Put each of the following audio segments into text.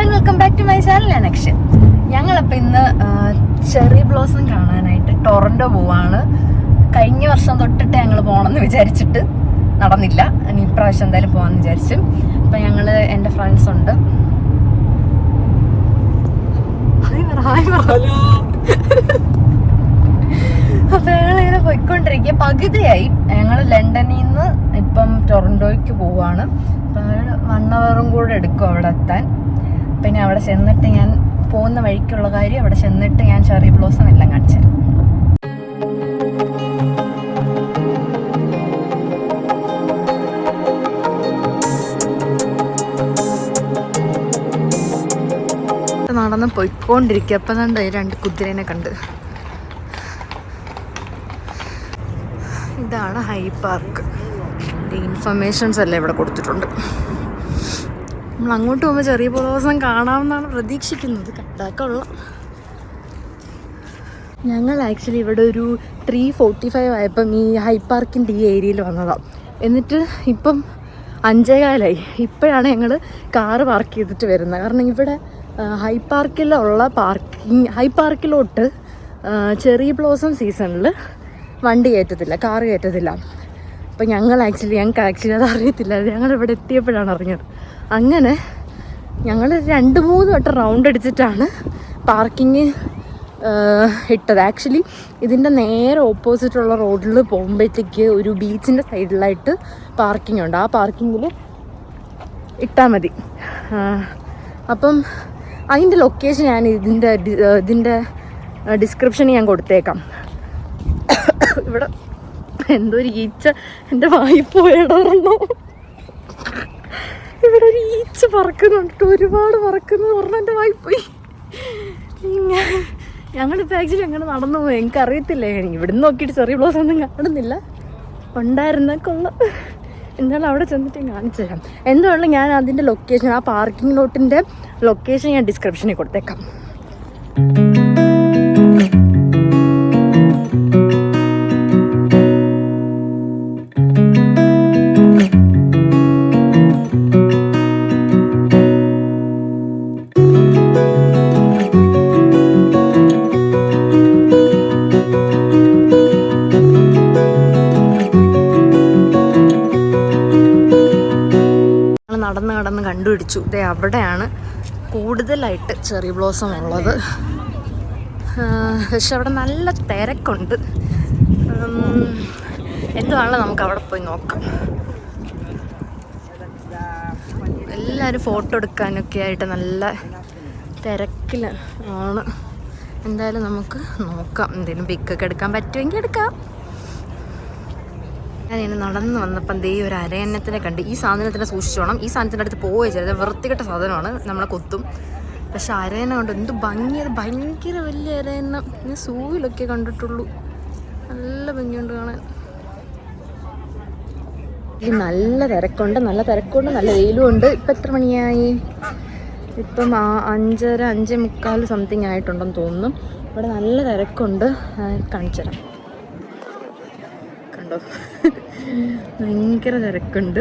And welcome back to my channel. ഞാൻ അക്ഷയ്. ഞങ്ങളപ്പോൾ ഇന്ന് cherry blossom കാണാനായിട്ട് ടൊറൻറ്റോ പോവാണ്. കഴിഞ്ഞ വർഷം തൊട്ടിട്ട് ഞങ്ങൾ പോകണമെന്ന് വിചാരിച്ചിട്ട് നടന്നില്ല. ഇനി ഇപ്രാവശ്യം എന്തായാലും പോകാമെന്ന് വിചാരിച്ചു. അപ്പം ഞങ്ങൾ എൻ്റെ ഫ്രണ്ട്സ് ഉണ്ട്. അപ്പം ഞങ്ങളിങ്ങനെ പോയിക്കൊണ്ടിരിക്കുക. പകുതിയായി. ഞങ്ങൾ ലണ്ടനിൽ നിന്ന് ഇപ്പം ടൊറൻറ്റോയ്ക്ക് പോവാണ്. അപ്പം 1 hour കൂടെ എടുക്കും അവിടെ എത്താൻ. പിന്നെ അവിടെ ചെന്നിട്ട് ഞാൻ പോകുന്ന വഴിക്കുള്ള കാര്യം അവിടെ ചെന്നിട്ട് ഞാൻ ചെറി ബ്ലോസം എല്ലാം കാണിച്ചു തരാം. നടന്ന് പോയിക്കൊണ്ടിരിക്കുക. അപ്പം കണ്ട് 2 കുതിരേനെ കണ്ട്. ഇതാണ് ഹൈ പാർക്ക്. ഇൻഫർമേഷൻസ് എല്ലാം ഇവിടെ കൊടുത്തിട്ടുണ്ട്. നമ്മൾ അങ്ങോട്ട് പോകുമ്പോൾ ചെറിയ ബ്ലോസം കാണാമെന്നാണ് പ്രതീക്ഷിക്കുന്നത്. കണ്ടാക്കുള്ള ഞങ്ങൾ ആക്ച്വലി ഇവിടെ ഒരു 3:45 ആയപ്പം ഈ ഹൈ പാർക്കിൻ്റെ ഈ ഏരിയയിൽ വന്നതാണ്. എന്നിട്ട് ഇപ്പം 5:15 ഇപ്പോഴാണ് ഞങ്ങൾ കാറ് പാർക്ക് ചെയ്തിട്ട് വരുന്നത്. കാരണം ഇവിടെ ഹൈ പാർക്കിലോട്ട് ചെറിയ ബ്ലോസം സീസണിൽ വണ്ടി കയറ്റത്തില്ല, കാറ് കയറ്റത്തില്ല. അപ്പം ഞങ്ങൾക്ക് ആക്ച്വലി അത് അറിയത്തില്ല. ഞങ്ങളിവിടെ എത്തിയപ്പോഴാണ് അറിഞ്ഞത്. അങ്ങനെ ഞങ്ങൾ 2-3 വട്ടം റൗണ്ട് അടിച്ചിട്ടാണ് പാർക്കിങ് ഇട്ടത്. ആക്ച്വലി ഇതിൻ്റെ നേരെ ഓപ്പോസിറ്റുള്ള റോഡിൽ പോകുമ്പോഴത്തേക്ക് ഒരു ബീച്ചിൻ്റെ സൈഡിലായിട്ട് പാർക്കിംഗ് ഉണ്ട്. ആ പാർക്കിങ്ങിൽ ഇട്ടാൽ മതി. അപ്പം അതിൻ്റെ ലൊക്കേഷൻ ഞാൻ ഇതിൻ്റെ ഡിസ്ക്രിപ്ഷനിൽ ഞാൻ കൊടുത്തേക്കാം. ഇവിടെ എന്തോ ഒരു ഈച്ച എൻ്റെ വായിപ്പോയിടണോ. ഇവിടെ ഒരു ഈച്ച പറക്കുന്നുണ്ട്, ഒരുപാട് പറക്കുന്നു പറഞ്ഞാൽ എൻ്റെ വായിപ്പോയി. ഞങ്ങളിപ്പോൾ ആക്ച്വലി അങ്ങനെ നടന്നു പോയി. എനിക്കറിയത്തില്ല. എനിക്ക് ഇവിടുന്ന് നോക്കിയിട്ട് ചെറിയ ബ്ലോസം ഒന്നും കാണുന്നില്ല. ഉണ്ടായിരുന്ന കൊള്ളാം. എന്തായാലും അവിടെ ചെന്നിട്ട് ഞാൻ കാണിച്ചു തരാം. എന്തുകൊണ്ടും ഞാൻ അതിൻ്റെ ലൊക്കേഷൻ, ആ പാർക്കിംഗ് ലോട്ടിൻ്റെ ലൊക്കേഷൻ ഞാൻ ഡിസ്ക്രിപ്ഷനിൽ കൊടുത്തേക്കാം. നടന്ന് കണ്ടുപിടിച്ചു. ഇതേ അവിടെയാണ് കൂടുതലായിട്ട് ചെറി ബ്ലോസം ഉള്ളത്. പക്ഷെ അവിടെ നല്ല തിരക്കുണ്ട്. എന്തുവാണല്ലോ നമുക്ക് അവിടെ പോയി നോക്കാം. എല്ലാവരും ഫോട്ടോ എടുക്കാനൊക്കെ ആയിട്ട് നല്ല തിരക്കിൽ ആണ്. എന്തായാലും നമുക്ക് നോക്കാം. എന്തെങ്കിലും പിക്കൊക്കെ എടുക്കാൻ പറ്റുമെങ്കിൽ എടുക്കാം. ഞാനിങ്ങനെ നടന്ന് വന്നപ്പം ദേ ഒരു അരയന്നത്തിനെ കണ്ട്. ഈ സാധനത്തിനെ സൂക്ഷിച്ചോണം. ഈ സാധനത്തിൻ്റെ അടുത്ത് പോവുകയും ചെയ്തത്. വൃത്തികെട്ട സാധനമാണ്, നമ്മളെ കൊത്തും. പക്ഷെ അരയന്ന കൊണ്ട് എന്ത് ഭംഗി. അത് ഭയങ്കര വലിയ അരയന്ന. ഞാൻ സൂവിലൊക്കെ കണ്ടിട്ടുള്ളൂ. നല്ല ഭംഗിയുണ്ട് കാണാൻ. ഈ നല്ല തിരക്കുണ്ട്, നല്ല വെയിലും ഉണ്ട്. ഇപ്പം എത്ര മണിയായി? ഇപ്പം 5:30-5:45 സംതിങ് ആയിട്ടുണ്ടെന്ന് തോന്നുന്നു. ഇവിടെ നല്ല തിരക്കുണ്ട്. കാണിച്ചു തരാം. കണ്ടോ, ഭയങ്കര തിരക്കുണ്ട്.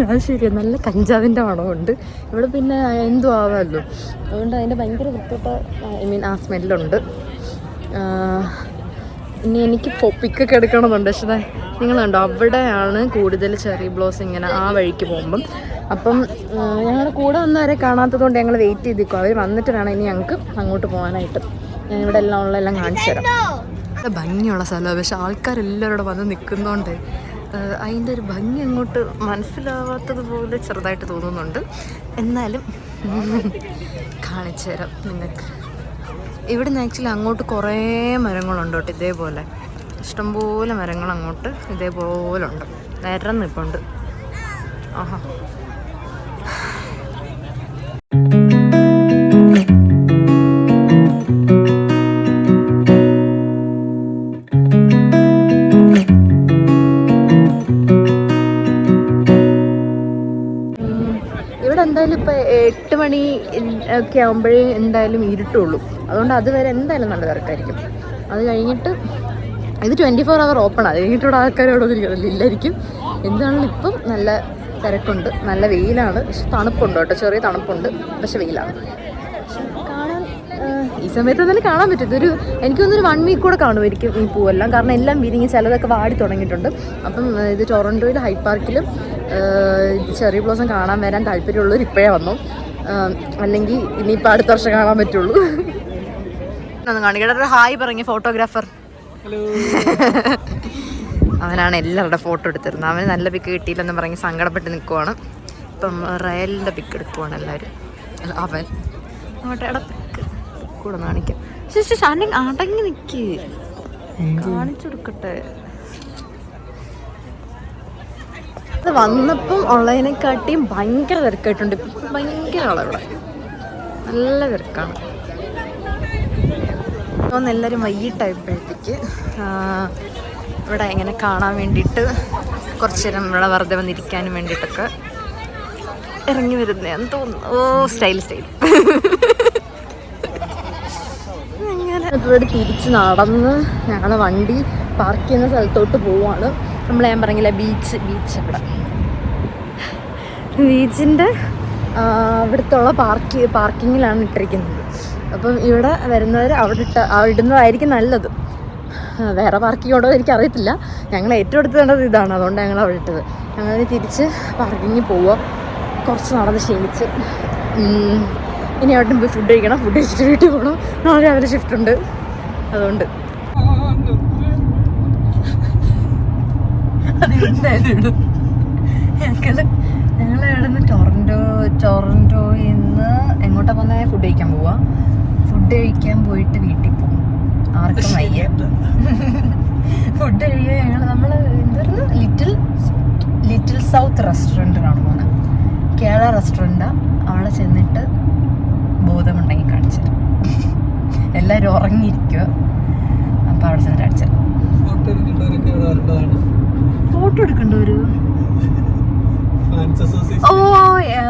അത് ശരിയാണ്, നല്ല കഞ്ചാവിൻ്റെ മണമുണ്ട് ഇവിടെ. പിന്നെ എന്തു ആവാമല്ലോ, അതുകൊണ്ട് അതിൻ്റെ ഭയങ്കര വൃത്തിപ്പെട്ട ആ സ്മെല്ലുണ്ട്. ഇനി എനിക്ക് പിക്കൊക്കെ എടുക്കണമെന്നുണ്ട്. പക്ഷേ നിങ്ങൾ കണ്ടോ, അവിടെയാണ് കൂടുതൽ ചെറി ബ്ലോസം ഇങ്ങനെ ആ വഴിക്ക് പോകുമ്പം. അപ്പം ഞങ്ങളുടെ കൂടെ വന്നവരെ കാണാത്തത് കൊണ്ട് ഞങ്ങൾ വെയിറ്റ് ചെയ്തിരിക്കും. അവർ വന്നിട്ട് വേണം ഇനി ഞങ്ങൾക്ക് അങ്ങോട്ട് പോകാനായിട്ട്. ഞാൻ ഇവിടെ എല്ലാം കാണിച്ചു തരാം. ഭംഗിയുള്ള സ്ഥലമാണ്. പക്ഷെ ആൾക്കാരെല്ലാവരും വന്ന് നിൽക്കുന്നതുകൊണ്ട് അതിൻ്റെ ഒരു ഭംഗി അങ്ങോട്ട് മനസ്സിലാവാത്തതുപോലെ ചെറുതായിട്ട് തോന്നുന്നുണ്ട്. എന്നാലും കാണിച്ചു തരാം നിങ്ങൾക്ക്. ഇവിടെ നിന്ന് ആക്ച്വലി അങ്ങോട്ട് കുറേ മരങ്ങളുണ്ട് കേട്ടോ. ഇതേപോലെ ഇഷ്ടംപോലെ മരങ്ങൾ അങ്ങോട്ട് ഇതേപോലെ ഉണ്ട്. നിരന്നിപ്പുണ്ട്. ആഹാ, എന്തായാലും ഇപ്പം 8 മണി ഒക്കെ ആകുമ്പോഴേ എന്തായാലും ഇരുട്ടുള്ളൂ. അതുകൊണ്ട് അതുവരെ എന്തായാലും നല്ല തിരക്കായിരിക്കും. അത് കഴിഞ്ഞിട്ട് ഇത് 24 hour ഓപ്പൺ. അത് കഴിഞ്ഞിട്ട് ഇവിടെ ആൾക്കാരോടൊന്നും ഇല്ലായിരിക്കും. എന്താണെങ്കിലും ഇപ്പം നല്ല തിരക്കുണ്ട്. നല്ല വെയിലാണ്, പക്ഷെ തണുപ്പുണ്ട് കേട്ടോ, ചെറിയ തണുപ്പുണ്ട്, പക്ഷെ വെയിലാണ്. കാണാൻ ഈ സമയത്ത് തന്നെ കാണാൻ പറ്റും. ഇതൊരു എനിക്ക് തോന്നുന്നൊരു 1 വീക്ക് കൂടെ കാണുമായിരിക്കും ഈ പൂവെല്ലാം. കാരണം എല്ലാം വിരിഞ്ഞ് ചിലതൊക്കെ വാടി തുടങ്ങിയിട്ടുണ്ട്. അപ്പം ഇത് ടൊറൻറ്റോയിൽ ഹൈഡ് പാർക്കിലും ചെറി ബ്ലോസം കാണാൻ വരാൻ താല്പര്യമുള്ളവർ ഇപ്പോഴേ വന്നു, അല്ലെങ്കിൽ ഇനിയിപ്പോൾ അടുത്ത വർഷം കാണാൻ പറ്റുള്ളൂ. ഒന്ന് കാണിക്കട്ടെ, ഹായ് പറഞ്ഞ ഫോട്ടോഗ്രാഫർ അവനാണ് എല്ലാവരുടെ ഫോട്ടോ എടുത്തിരുന്നത്. അവന് നല്ല പിക്ക് കിട്ടിയില്ലെന്ന് പറഞ്ഞ് സങ്കടപ്പെട്ട് നിൽക്കുവാണ്. ഇപ്പം റയലിൻ്റെ പിക്ക് എടുക്കുവാണ് എല്ലാവരും. അവൻ അങ്ങോട്ട് പിക്ക് കൂടെ കാണിക്കാം. അടങ്ങി നിൽക്ക്, കാണിച്ചു കൊടുക്കട്ടെ. അത് വന്നപ്പം ഉള്ളതിനെക്കാട്ടിയും ഭയങ്കര തിരക്കായിട്ടുണ്ട്. ഇപ്പം ഭയങ്കര ആളവിടെ, നല്ല തിരക്കാണ്. എല്ലാവരും വൈകിട്ടായപ്പോഴത്തേക്ക് ഇവിടെ ഇങ്ങനെ കാണാൻ വേണ്ടിയിട്ട് കുറച്ച് നേരം ഇവിടെ വെറുതെ വന്നിരിക്കാനും വേണ്ടിയിട്ടൊക്കെ ഇറങ്ങി വരുന്നതെന്ന് തോന്നുന്നു. ഓ സ്റ്റൈൽ അങ്ങനെ ഇവിടെ തിരിച്ച് നടന്ന് ഞങ്ങളെ വണ്ടി പാർക്ക് ചെയ്യുന്ന സ്ഥലത്തോട്ട് പോവാണ്. ഞാൻ പറഞ്ഞില്ല ബീച്ച് ഇവിടെ ബീച്ചിൻ്റെ അവിടുത്തുള്ള പാർക്കിങ്ങിലാണ് ഇട്ടിരിക്കുന്നത്. അപ്പം ഇവിടെ വരുന്നവർ അവിടെ ഇടുന്നതായിരിക്കും നല്ലത്. വേറെ പാർക്കിംഗ് ഉണ്ടോ എനിക്കറിയത്തില്ല. ഞങ്ങൾ ഏറ്റവും അടുത്ത് കണ്ടത് ഇതാണ്, അതുകൊണ്ട് ഞങ്ങൾ അവിടെ ഇട്ടത്. ഞങ്ങൾ തിരിച്ച് പാർക്കിങ്ങിൽ പോവുക. കുറച്ച് നടന്ന് ക്ഷീണിച്ച് ഇനി അവിടെ പോയി ഫുഡ് കഴിക്കണം. ഫുഡ് കഴിച്ചിട്ട് വീട്ടിൽ പോകണം. നാളെ രാവിലെ ഷിഫ്റ്റ് ഉണ്ട്, അതുകൊണ്ട് ഞങ്ങൾ ഇവിടെ നിന്ന് ടൊറൻറ്റോയിൽ നിന്ന് എങ്ങോട്ടാ പോകുന്നത്? ഫുഡ് കഴിക്കാൻ പോവാ. ഫുഡ് കഴിക്കാൻ പോയിട്ട് വീട്ടിൽ പോകും. ആർക്കും വയ്യ. ഫുഡ് കഴിക്കാൻ നമ്മൾ എന്തായിരുന്നു ലിറ്റിൽ സൗത്ത് റെസ്റ്റോറൻറ്റിനാണ് പോകുന്നത്. കേരള റെസ്റ്റോറൻറ്റാണ്. അവിടെ ചെന്നിട്ട് ബോധമുണ്ടെങ്കിൽ കാണിച്ചു തരാം. എല്ലാവരും ഉറങ്ങിയിരിക്കുക. അപ്പോൾ അവിടെ ചെന്നിട്ട് കാണിച്ചു തരാം. ഫോട്ടോ എടുക്കണ്ടവര് ഓ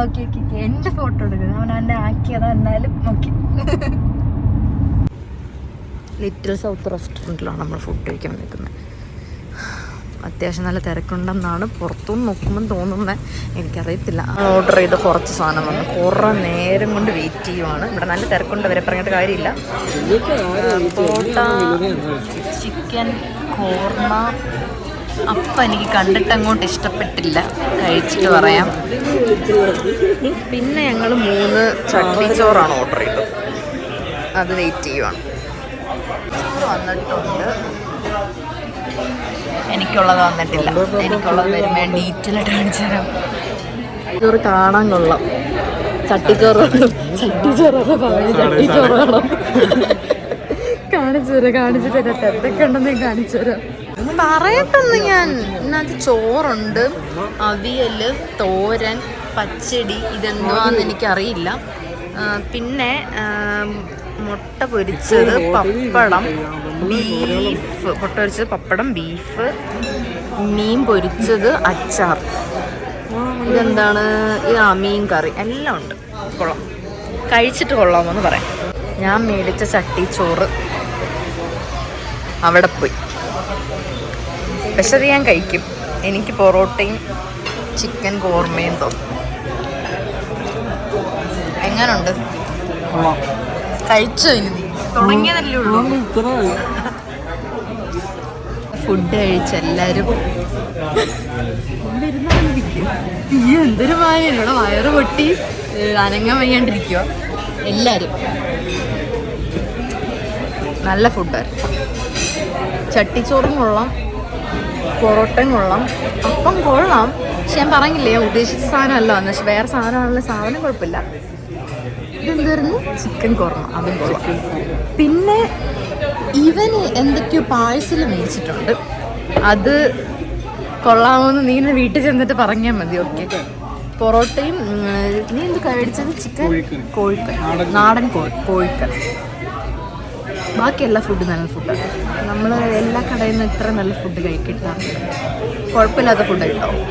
ഓക്കെ എൻ്റെ ഫോട്ടോ എടുക്കുന്നത് അവൻ എന്നെ ആക്കിയതാ. എന്നാലും ഓക്കെ. ലിറ്റിൽ സൗത്ത് റെസ്റ്റോറൻറ്റിലാണ് നമ്മൾ ഫുഡ് കഴിക്കാൻ നിൽക്കുന്നത്. അത്യാവശ്യം നല്ല തിരക്കുണ്ടെന്നാണ് പുറത്തുനിന്ന് നോക്കുമ്പോൾ തോന്നുന്നത്. എനിക്കറിയത്തില്ല. ഓർഡർ ചെയ്ത കുറച്ച് സാധനം വന്നു. കുറേ നേരം കൊണ്ട് വെയിറ്റ് ചെയ്യുവാണ്. ഇവിടെ നല്ല തിരക്കുണ്ട്, വരെ പറഞ്ഞിട്ട് കാര്യമില്ല. പൊറോട്ട, ചിക്കൻ, കോർമ. അപ്പം എനിക്ക് കണ്ടിട്ട് അങ്ങോട്ട് ഇഷ്ടപ്പെട്ടില്ല, കഴിച്ചിട്ട് പറയാം. പിന്നെ ഞങ്ങൾ 3 ചട്ടിച്ചോറാണ് ഓർഡർ ചെയ്തത്. അത് വെയിറ്റ് ചെയ്യുവാണ്. വന്നിട്ടുണ്ട്, എനിക്കുള്ളത് വന്നിട്ടില്ല. എനിക്കുള്ളത് വരുമ്പോൾ ഡീറ്റെയിൽ ആയിട്ട് കാണിച്ചു തരാം. ചോറ് കാണാൻ കൊള്ളാം. ചട്ടിച്ചോറാണ് കാണിച്ചു തരാം. എന്തൊക്കെ ഉണ്ടെന്ന് കാണിച്ചു തരാം. പറയട്ടെന്ന് ഞാൻ. ഇതിനകത്ത് ചോറുണ്ട്, അവിയൽ, തോരൻ, പച്ചടി. ഇതെന്തുവാന്ന് എനിക്കറിയില്ല. പിന്നെ മുട്ട പൊരിച്ചത്, പപ്പടം, ബീഫ്, മുട്ട പൊരിച്ചത്, പപ്പടം, ബീഫ്, മീൻ പൊരിച്ചത്, അച്ചാർ. ഇതെന്താണ്? മീൻ കറി. എല്ലാം ഉണ്ട്. കൊള്ളാം, കഴിച്ചിട്ട് കൊള്ളാമെന്ന് പറയാം. ഞാൻ മേടിച്ച ചട്ടിച്ചോറ് അവിടെ പോയി. പക്ഷെ അത് ഞാൻ കഴിക്കും. എനിക്ക് പൊറോട്ടയും ചിക്കൻ കോർമയും തോന്നും. എങ്ങനുണ്ട്? കഴിച്ചോ? ഇനി നീ തുടങ്ങിയതല്ലേ ഉള്ളൂ. ഫുഡ് കഴിച്ച് എല്ലാവരും എന്തൊരു മായാണ്. ഇവിടെ വയറ് പൊട്ടി അനങ്ങാൻ വയ്യാണ്ടിരിക്കുക എല്ലാവരും. നല്ല ഫുഡായിരുന്നു. ചട്ടിച്ചോറും കൊള്ളാം, പൊറോട്ടയും കൊള്ളാം, അപ്പം കൊള്ളാം. പക്ഷെ ഞാൻ പറഞ്ഞില്ലേ, ഞാൻ ഉദ്ദേശിച്ച സാധനമല്ല വന്നത്. പക്ഷെ വേറെ സാധനമാണല്ലോ. സാധനം കുഴപ്പമില്ല. ഇതെന്തായിരുന്നു? ചിക്കൻ കോർമ, അതും കൊള്ളാം. പിന്നെ ഇവന് എന്തൊക്കെയോ പാഴ്സൽ മേടിച്ചിട്ടുണ്ട്. അത് കൊള്ളാമോന്ന് നീ വീട്ടിൽ ചെന്നിട്ട് പറഞ്ഞാൽ മതി. ഓക്കെ. പൊറോട്ടയും നീ എന്ത് മേടിച്ചത്? ചിക്കൻ കോഴിക്കറി, നാടൻ കോഴിക്കറി. ബാക്കി എല്ലാ ഫുഡും നല്ല ഫുഡാണ്. നമ്മൾ എല്ലാ കടയിൽ നിന്ന് ഇത്ര നല്ല ഫുഡ് കഴിക്കിട്ടാറില്ല. കുഴപ്പമില്ലാത്ത ഫുഡ് കിട്ടാവും.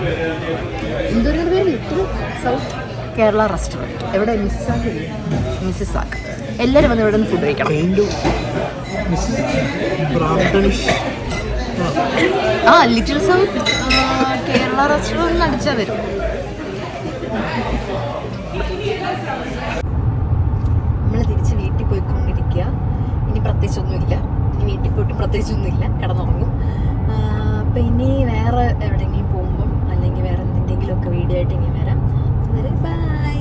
എന്തൊരു പേര്? Little south Kerala restaurant. എവിടെ? മിസ്സിസ് ആക്ക്. എല്ലാവരും വന്ന് ഇവിടെ നിന്ന് ഫുഡ് കഴിക്കണം. ലിറ്റിൽ സൗത്ത് കേരള റെസ്റ്റോറൻറ്റിൽ അടിച്ചാൽ വരും. പ്രത്യേകിച്ചൊന്നുമില്ല, കിടന്നുറങ്ങും. അപ്പം ഇനി വേറെ എവിടെയെങ്കിലും പോകുമ്പം അല്ലെങ്കിൽ വേറെ എന്തെങ്കിലുമൊക്കെ വീഡിയോ ആയിട്ട് ഇങ്ങനെ വരാം. ബൈ.